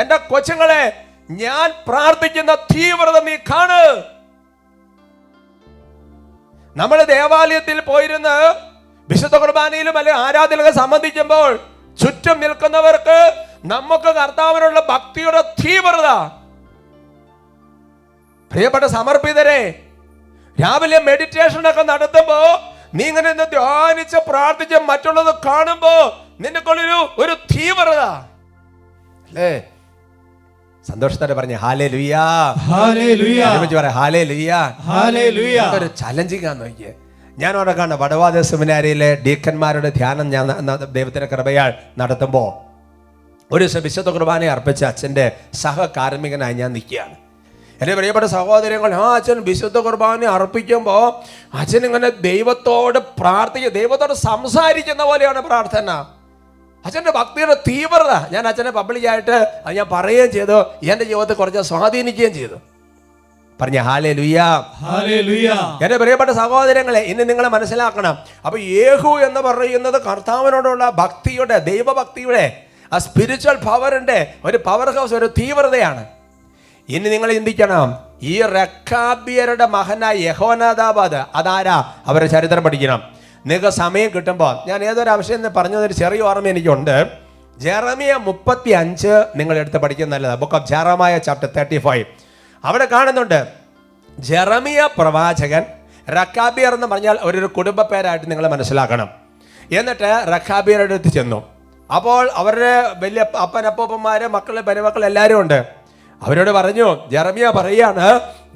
എൻ്റെ കൊച്ചുങ്ങളെ, ഞാൻ പ്രാർത്ഥിക്കുന്ന തീവ്രത നീ കാണ്. നമ്മൾ ദേവാലയത്തിൽ പോയിരുന്ന് വിശുദ്ധ കുർബാനയിലും അല്ലെ ആരാധനകൾ സംബന്ധിക്കുമ്പോൾ ചുറ്റും നിൽക്കുന്നവർക്ക് നമുക്ക് കർത്താവിനുള്ള ഭക്തിയുടെ തീവ്രത. പ്രിയപ്പെട്ട സമർപ്പിതരെ, രാവിലെ മെഡിറ്റേഷൻ ഒക്കെ നടത്തുമ്പോ നീ ഇങ്ങനെ ധ്യാനിച്ച് പ്രാർത്ഥിച്ച് മറ്റുള്ളത് കാണുമ്പോ നിനക്കുള്ളൊരു ഒരു തീവ്രത അല്ലേ? സന്തോഷത്തോടെ പറഞ്ഞ ഹല്ലേലൂയാ, ഹല്ലേലൂയ, പറയാം ഹല്ലേലൂയാ, ഹല്ലേലൂയ. ഒരു ചലഞ്ചിങ് ആന്ന് നോക്കിയേ. ഞാൻ അവിടെ കാണുന്ന വടവാദ സെമിനാരിയിലെ ഡീക്കന്മാരുടെ ധ്യാനം ഞാൻ ദൈവത്തിന്റെ കൃപയാൽ നടത്തുമ്പോൾ ഒരു വിശുദ്ധ കുർബാന അർപ്പിച്ച അച്ഛൻ്റെ സഹകാർമ്മികനായി ഞാൻ നിൽക്കുകയാണ്. എൻ്റെ പ്രിയപ്പെട്ട സഹോദരങ്ങൾ, ആ അച്ഛൻ വിശുദ്ധ കുർബാന അർപ്പിക്കുമ്പോൾ അച്ഛൻ ഇങ്ങനെ ദൈവത്തോട് പ്രാർത്ഥിക്കുക, ദൈവത്തോട് സംസാരിക്കുന്ന പോലെയാണ് പ്രാർത്ഥന. അച്ഛൻ്റെ ഭക്തിയുടെ തീവ്രത ഞാൻ അച്ഛനെ പബ്ലിക്കായിട്ട് അത് ഞാൻ പറയുകയും ചെയ്തു, എൻ്റെ ജീവിതത്തെ കുറച്ച് സ്വാധീനിക്കുകയും ചെയ്തു. പറഞ്ഞ ഹല്ലേലൂയ, ഹല്ലേലൂയ. എൻ്റെ പ്രിയപ്പെട്ട സഹോദരങ്ങളെ, ഇനി നിങ്ങൾ മനസ്സിലാക്കണം. അപ്പൊ യേഹൂ എന്ന് പറയുന്നത് കർത്താവിനോടുള്ള ഭക്തിയുടെ, ദൈവഭക്തിയുടെ ആ സ്പിരിച്വൽ പവറിന്റെ ഒരു പവർ ഹൗസ്, ഒരു തീവ്രതയാണ്. ഇനി നിങ്ങൾ ചിന്തിക്കണം, ഈ റെക്കാബിയരുടെ മകനായ യഹോനാദാബാദ് അതാരാ? അവരുടെ ചരിത്രം പഠിക്കണം. നിങ്ങൾക്ക് സമയം കിട്ടുമ്പോൾ ഞാൻ ഏതൊരു ആവശ്യം പറഞ്ഞതൊരു ചെറിയ ഓർമ്മ എനിക്കുണ്ട്. ജെറമിയ 35 നിങ്ങൾ എടുത്ത് പഠിക്കുന്നത് നല്ലതാണ്. ബുക്ക് ഓഫ് ജെറമിയ ചാപ്റ്റർ 35 അവിടെ കാണുന്നുണ്ട്. ജെറമിയ പ്രവാചകൻ, റെക്കാബിയർ എന്ന് പറഞ്ഞാൽ ഒരു കുടുംബ പേരായിട്ട് നിങ്ങൾ മനസ്സിലാക്കണം. എന്നിട്ട് റെക്കാബിയരുടെ അടുത്ത് ചെന്നു. അപ്പോൾ അവരുടെ വലിയ അപ്പനപ്പൂപ്പന്മാര്, മക്കള്, പെരുമക്കൾ എല്ലാവരും ഉണ്ട്. അവരോട് പറഞ്ഞു, ജെറമിയ പറയാണ്,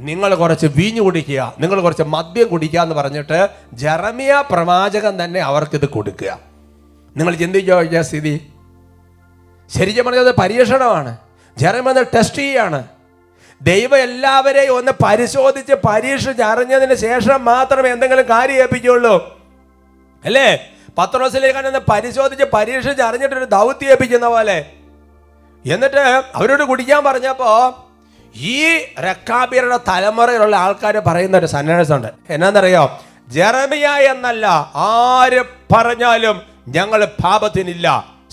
നിങ്ങൾ കുറച്ച് വീഞ്ഞു കുടിക്കുക, നിങ്ങൾ കുറച്ച് മദ്യം കുടിക്കുക എന്ന് പറഞ്ഞിട്ട് ജെറമിയ പ്രവാചകൻ തന്നെ അവർക്കിത് കൊടുക്കുക. നിങ്ങൾ ചിന്തിക്കോ സ്ഥിതി? ശരിക്കും പറഞ്ഞത് പരീക്ഷണമാണ്. ജെറമിയ ടെസ്റ്റ് ചെയ്യാണ്. ദൈവം എല്ലാവരെയും ഒന്ന് പരിശോധിച്ച് പരീക്ഷിച്ച് അറിഞ്ഞതിന് ശേഷം മാത്രമേ എന്തെങ്കിലും കാര്യം ഏൽപ്പിക്കുള്ളൂ, അല്ലേ? പത്രോസിലേക്കാണ് പരിശോധിച്ച് പരീക്ഷിച്ച് അറിഞ്ഞിട്ടൊരു ദൗത്യം ഏൽപ്പിക്കുന്ന പോലെ. എന്നിട്ട് അവരോട് കുടിക്കാൻ പറഞ്ഞപ്പോ ഈ റെക്കാബിയറുടെ തലമുറയിലുള്ള ആൾക്കാർ പറയുന്ന ഒരു സെന്റൻസ് ഉണ്ട്. എന്നാന്നറിയോ? ജെറമിയ എന്നല്ല, ആര് പറഞ്ഞാലും ഞങ്ങൾ പാപത്തിനില്ല.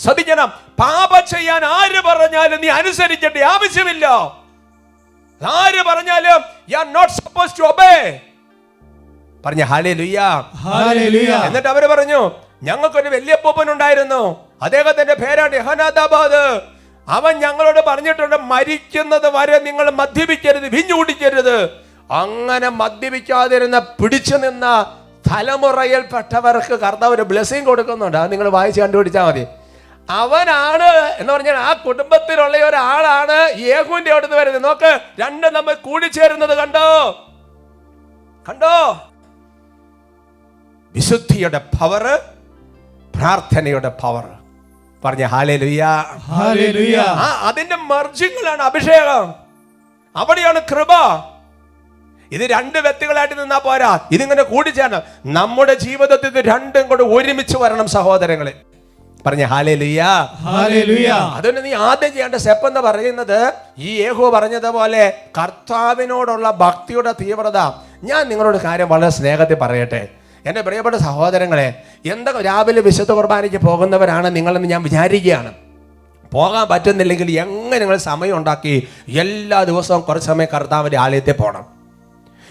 ശ്രദ്ധിക്കണം, പാപം ചെയ്യാൻ ആര് പറഞ്ഞാലും നീ അനുസരിക്കേണ്ട ആവശ്യമില്ല. ആര് പറഞ്ഞാലും you are not supposed to obey. പറഞ്ഞ ഹല്ലേലൂയ, ഹല്ലേലൂയ. എന്നിട്ട് അവര് പറഞ്ഞു, ഞങ്ങൾക്കൊരു വലിയ പൂപ്പൻ ഉണ്ടായിരുന്നു, അദ്ദേഹത്തിന്റെ പേരാണ് യഹോനാദാബാദ്. അവൻ ഞങ്ങളോട് പറഞ്ഞിട്ടുണ്ട്, മരിക്കുന്നത് വരെ നിങ്ങൾ മദ്യപിക്കരുത്, വീഞ്ഞു കുടിക്കരുത്. അങ്ങനെ മദ്യപിക്കാതിരുന്ന പിടിച്ചു നിന്ന തലമുറയിൽപ്പെട്ടവർക്ക് കർത്താവ് ഒരു ബ്ലെസ്സിങ് കൊടുക്കുന്നുണ്ട്. അത് നിങ്ങൾ വായിച്ച് കണ്ടുപിടിച്ചാൽ മതി. അവനാണ് എന്ന് പറഞ്ഞാൽ ആ കുടുംബത്തിലുള്ള ഒരാളാണ് യേഹൂവിന്റെ അടുത്ത് വരുന്നത്. നോക്ക്, രണ്ടും നമ്മൾ കൂടിച്ചേരുന്നത് കണ്ടോ? കണ്ടോ? വിശുദ്ധിയുടെ പവർ, പ്രാർത്ഥനയുടെ പവർ. പറഞ്ഞ ഹല്ലേലൂയ, ഹല്ലേലൂയ. അതിന്റെ മർജിങ്ങളാണ് അഭിഷേകം, അവിടെയാണ് കൃപ. ഇത് രണ്ട് വ്യക്തികളായിട്ട് നിന്നാ പോരാ, ഇതിങ്ങനെ കൂടിച്ചേരണം. നമ്മുടെ ജീവിതത്തിൽ ഇത് രണ്ടും കൂടെ ഒരുമിച്ച് വരണം സഹോദരങ്ങളെ. പറഞ്ഞ ഹല്ലേലൂയ, ഹല്ലേലൂയ. അതുകൊണ്ട് നീ ആദ്യം ചെയ്യേണ്ട സ്റ്റെപ്പ് എന്ന് പറയുന്നത് ഈ യേഹൂ പറഞ്ഞതുപോലെ കർത്താവിനോടുള്ള ഭക്തിയുടെ തീവ്രത. ഞാൻ നിങ്ങളോട് കാര്യം വളരെ സ്നേഹത്തിൽ പറയട്ടെ, എൻ്റെ പ്രിയപ്പെട്ട സഹോദരങ്ങളെ. എന്തൊക്കെ രാവിലെ വിശുദ്ധ കുർബാനയ്ക്ക് പോകുന്നവരാണ് നിങ്ങളെന്ന് ഞാൻ വിചാരിക്കുകയാണ്. പോകാൻ പറ്റുന്നില്ലെങ്കിൽ എങ്ങനെ നിങ്ങൾ സമയം ഉണ്ടാക്കി എല്ലാ ദിവസവും കുറച്ച് സമയം കർത്താവിൻ്റെ ആലയത്തിൽ പോകണം.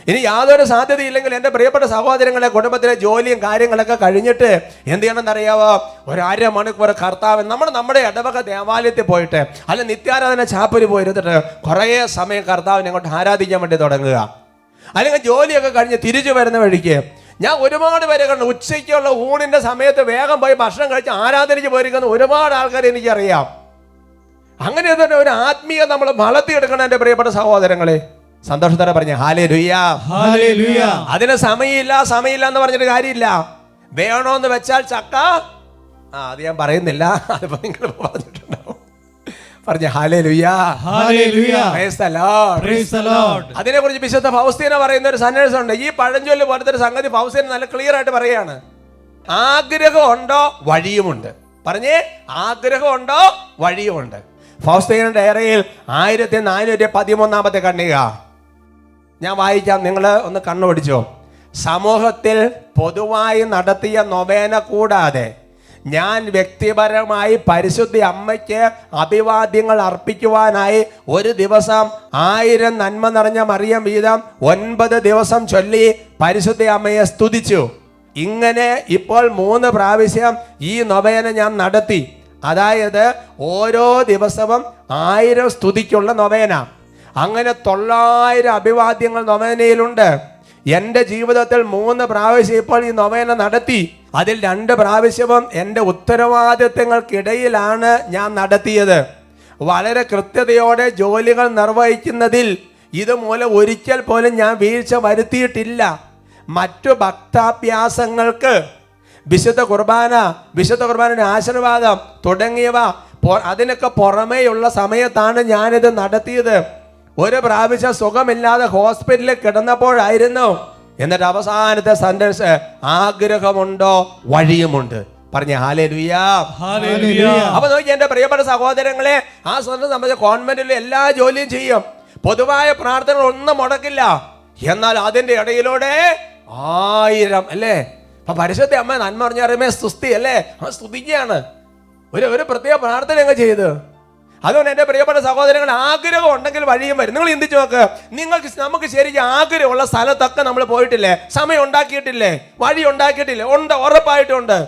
ഇനി യാതൊരു സാധ്യതയില്ലെങ്കിൽ എൻ്റെ പ്രിയപ്പെട്ട സഹോദരങ്ങളെ, കുടുംബത്തിലെ ജോലിയും കാര്യങ്ങളൊക്കെ കഴിഞ്ഞിട്ട് എന്ത് ചെയ്യണമെന്നറിയാവോ? ഒരു അരമണിക്കൂർ കർത്താവ് നമ്മുടെ ഇടവക ദേവാലയത്തിൽ പോയിട്ട് അല്ല നിത്യാരാധന ചാപ്പല് പോയിരുന്നിട്ട് കുറേ സമയം കർത്താവിനെ അങ്ങോട്ട് ആരാധിക്കാൻ വേണ്ടി തുടങ്ങുക. അല്ലെങ്കിൽ ജോലിയൊക്കെ കഴിഞ്ഞ് തിരിച്ചു വരുന്ന വഴിക്ക് ഞാൻ ഒരുപാട് പേരെ കണ്ടു, ഉച്ചയ്ക്കുള്ള ഊണിൻ്റെ സമയത്ത് വേഗം പോയി ഭക്ഷണം കഴിച്ച് ആരാധനയ്ക്ക് പോയിരിക്കുന്ന ഒരുപാട് ആൾക്കാർ എനിക്കറിയാം. അങ്ങനെ തന്നെ ഒരു ആത്മീയ നമ്മൾ വളർത്തിയെടുക്കണം എൻ്റെ പ്രിയപ്പെട്ട സഹോദരങ്ങളെ. സന്തോഷത്തോടെ പറഞ്ഞ ഹല്ലേലൂയ, ഹല്ലേലൂയ. അതിന് സമയമില്ല എന്ന് പറഞ്ഞിട്ട് കാര്യമില്ല. വേണോന്ന് വെച്ചാൽ ചക്ക, അത് ഞാൻ പറയുന്നില്ല, അതിപ്പോ നിങ്ങൾ പറഞ്ഞിട്ടുണ്ടാവും. പറഞ്ഞ hallelujah, hallelujah. Praise the Lord, praise the Lord. അതിനെ കുറിച്ച് വിശുദ്ധ ഫൗസ്തീന പറയുന്ന ഒരു സെന്റൻസ് ഉണ്ട്. ഈ പഴഞ്ചൊല്ല് പോലത്തെ ഒരു സംഗതി ഫൗസ്തീന നല്ല ക്ലിയർ ആയിട്ട് പറയാണ്. ആഗ്രഹം ഉണ്ടോ വഴിയുമുണ്ട്. പറഞ്ഞേ, ആഗ്രഹം ഉണ്ടോ വഴിയുമുണ്ട്. ഫൗസ്തീന ഡയറിയിൽ 1413 കണ്ണിക ഞാൻ വായിക്കാം, നിങ്ങൾ ഒന്ന് കണ്ണുപിടിച്ചോ. സമൂഹത്തിൽ പൊതുവായി നടത്തിയ നൊവേന കൂടാതെ ഞാൻ വ്യക്തിപരമായി പരിശുദ്ധ അമ്മയ്ക്ക് അഭിവാദ്യങ്ങൾ അർപ്പിക്കുവാനായി ഒരു ദിവസം 1000 നന്മ നിറഞ്ഞ മറിയം വീതം 9 ദിവസം ചൊല്ലി പരിശുദ്ധ അമ്മയെ സ്തുതിച്ചു. ഇങ്ങനെ ഇപ്പോൾ 3 പ്രാവശ്യം ഈ നൊവേന ഞാൻ നടത്തി. അതായത് ഓരോ ദിവസവും 1000 സ്തുതിക്കുള്ള നൊവേന. അങ്ങനെ 900 അഭിവാദ്യങ്ങൾ നൊവേനയിലുണ്ട്. എൻ്റെ ജീവിതത്തിൽ 3 പ്രാവശ്യം ഇപ്പോൾ ഈ നൊവേന നടത്തി. അതിൽ 2 പ്രാവശ്യവും എൻ്റെ ഉത്തരവാദിത്തങ്ങൾക്കിടയിലാണ് ഞാൻ നടത്തിയത്. വളരെ കൃത്യതയോടെ ജോലികൾ നിർവഹിക്കുന്നതിൽ ഇതുമൂലം ഒരിക്കൽ പോലും ഞാൻ വീഴ്ച വരുത്തിയിട്ടില്ല. മറ്റു ഭക്താഭ്യാസങ്ങൾക്ക് വിശുദ്ധ കുർബാനയുടെ ആശീർവാദം തുടങ്ങിയവ അതിനൊക്കെ പുറമേയുള്ള സമയത്താണ് ഞാനിത് നടത്തിയത്. ഒരു പ്രാവശ്യം സുഖമില്ലാതെ ഹോസ്പിറ്റലിൽ കിടന്നപ്പോഴായിരുന്നു. എന്നിട്ട് അവസാനത്തെ സെന്റൻസ്, ആഗ്രഹമുണ്ടോ വഴിയുമുണ്ട്. പറഞ്ഞ ഹല്ലേലൂയാ. അപ്പൊ നോക്കി എന്റെ പ്രിയപ്പെട്ട സഹോദരങ്ങളെ, ആ സ്വന്തം സംബന്ധിച്ച് കോൺവെന്റിൽ എല്ലാ ജോലിയും ചെയ്യും, പൊതുവായ പ്രാർത്ഥനകൾ ഒന്നും മുടക്കില്ല. എന്നാൽ അതിന്റെ ഇടയിലൂടെ 1000 അല്ലേ. അപ്പൊ പരിശുദ്ധ അമ്മ നന്മ പറഞ്ഞ അറിയുമേ സ്തുതി അല്ലേ, സ്തുതിക്കുകയാണ്. ഒരു പ്രത്യേക പ്രാർത്ഥന അങ്ങ് ചെയ്ത്. അതുകൊണ്ട് എൻ്റെ പ്രിയപ്പെട്ട സഹോദരങ്ങൾ, ആഗ്രഹം ഉണ്ടെങ്കിൽ വഴിയും വരും. നിങ്ങൾ ചിന്തിച്ചു നോക്ക്, നമുക്ക് ശരിക്കും ആഗ്രഹമുള്ള സ്ഥലത്തൊക്കെ നമ്മൾ പോയിട്ടില്ലേ? സമയം ഉണ്ടാക്കിയിട്ടില്ലേ? വഴി ഉണ്ടാക്കിയിട്ടില്ലേ? ഉണ്ട്, ഉറപ്പായിട്ടുണ്ട്.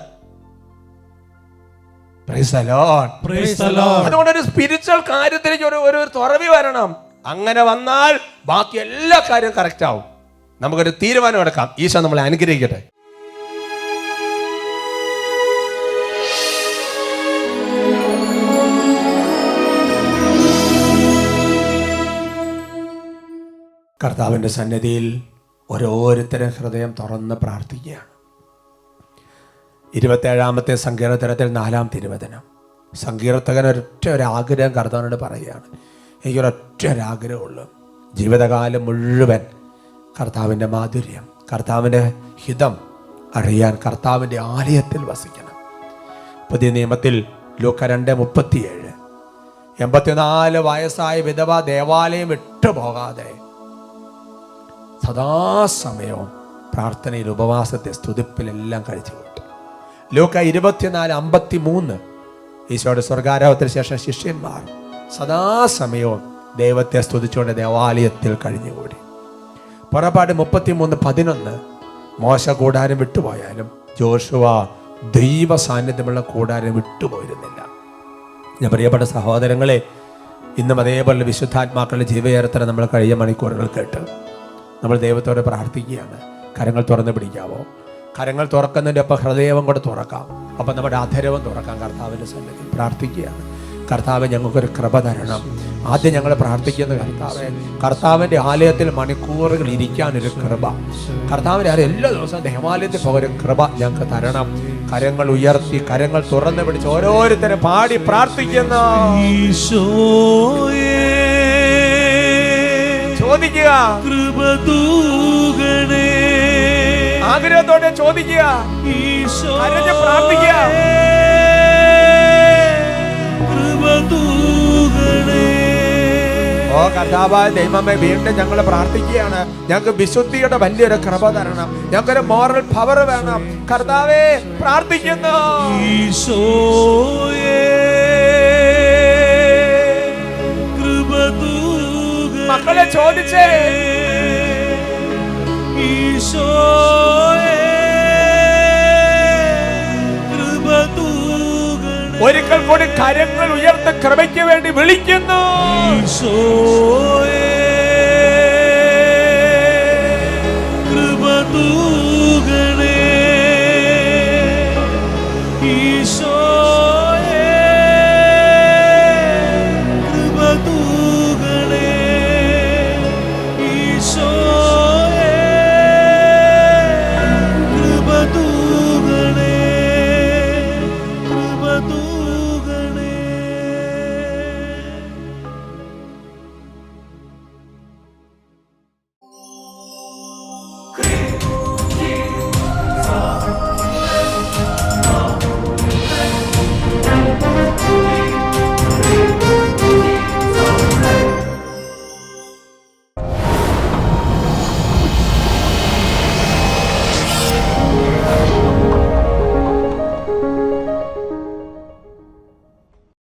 അതുകൊണ്ട് ഒരു സ്പിരിച്വൽ കാര്യത്തിലേക്ക് ഒരു തുറവി വരണം. അങ്ങനെ വന്നാൽ ബാക്കി എല്ലാ കാര്യവും കറക്റ്റ് ആവും. നമുക്കൊരു തീരുമാനം എടുക്കാം. ഈശോ നമ്മളെ അനുഗ്രഹിക്കട്ടെ. കർത്താവിൻ്റെ സന്നിധിയിൽ ഓരോരുത്തരും ഹൃദയം തുറന്ന് പ്രാർത്ഥിക്കുകയാണ്. 27-ാമത്തെ സങ്കീർത്തനത്തിൽ 4-ാം തിരുവചനം, സങ്കീർത്തകൻ ഒരാഗ്രഹം കർത്താവിനോട് പറയുകയാണ്. എനിക്കൊരൊരാഗ്രഹമുള്ളൂ, ജീവിതകാലം മുഴുവൻ കർത്താവിൻ്റെ മാധുര്യം, കർത്താവിൻ്റെ ഹിതം അറിയാൻ കർത്താവിൻ്റെ ആലയത്തിൽ വസിക്കണം. പുതിയ നിയമത്തിൽ ലൂക്ക 2:37, 84 വയസ്സായ വിധവ ദേവാലയം വിട്ടുപോകാതെ സദാസമയവും പ്രാർത്ഥനയിൽ, ഉപവാസത്തെ, സ്തുതിപ്പിലെല്ലാം കഴിച്ചു വിട്ടു. ലൂക്ക 24:53, ഈശോയുടെ സ്വർഗാരോഹത്തിന് ശേഷം ശിഷ്യന്മാർ സദാസമയവും ദൈവത്തെ സ്തുതിച്ചുകൊണ്ട് ദേവാലയത്തിൽ കഴിഞ്ഞുകൂടി. പുറപ്പാട് 33:11, മോശ കൂടാരം വിട്ടുപോയാലും ജോഷുവ ദൈവ സാന്നിധ്യമുള്ള കൂടാരം വിട്ടുപോയിരുന്നില്ല. ഞാൻ പ്രിയപ്പെട്ട സഹോദരങ്ങളെ, ഇന്നും അതേപോലെ വിശുദ്ധാത്മാക്കളുടെ ജീവചരിത്രം നമ്മൾ കഴിഞ്ഞ മണിക്കൂറുകൾ കേട്ട് നമ്മൾ ദൈവത്തോട് പ്രാർത്ഥിക്കുകയാണ്. കരങ്ങൾ തുറന്ന് പിടിക്കാവോ? കരങ്ങൾ തുറക്കുന്നതിൻ്റെ ഒപ്പം ഹൃദയവും കൂടെ തുറക്കാം. അപ്പം നമ്മുടെ അധരവും തുറക്കാം. കർത്താവിൻ്റെ സന്നിധി പ്രാർത്ഥിക്കുകയാണ്. കർത്താവെ, ഞങ്ങൾക്കൊരു കൃപ തരണം. ആദ്യം ഞങ്ങൾ പ്രാർത്ഥിക്കുന്നത് കർത്താവിൻ്റെ ആലയത്തിൽ മണിക്കൂറുകൾ ഇരിക്കാനൊരു കൃപ. കർത്താവിൻ്റെ ആലയം എല്ലാ ദിവസവും ദേവാലയത്തിൽ പോകാൻ ഒരു കൃപ ഞങ്ങൾക്ക് തരണം. കരങ്ങൾ ഉയർത്തി, കരങ്ങൾ തുറന്ന് പിടിച്ച് ഓരോരുത്തരെ പാടി പ്രാർത്ഥിക്കുന്ന ചോദിക്കുക, കൃപ തൂകണേ. ആഗ്രഹത്തോടെ ചോദിക്കുക, കരഞ്ഞ് പ്രാർത്ഥിക്കുക. കൃപ തൂകണേ. ഓ കർത്താവായ ദൈവമേ, വീണ്ടും ഞങ്ങൾ പ്രാർത്ഥിക്കുകയാണ്. ഞങ്ങൾക്ക് വിശുദ്ധിയുടെ വലിയൊരു കൃപ തരണം. ഞങ്ങൾക്കൊരു മോറൽ പവർ വേണം. കർത്താവേ, പ്രാർത്ഥിക്കുന്നു. ഈശോയേ, കൃപ തൂകണേ. മക്കളെ ചോദിച്ചേ, ഈശോയേ, കൃപ തൂകണേ. ഒരിക്കൽ കൂടി കരങ്ങൾ ഉയർത്ത കൃപയ്ക്ക് വേണ്ടി വിളിക്കുന്നു. ഈശോയേ,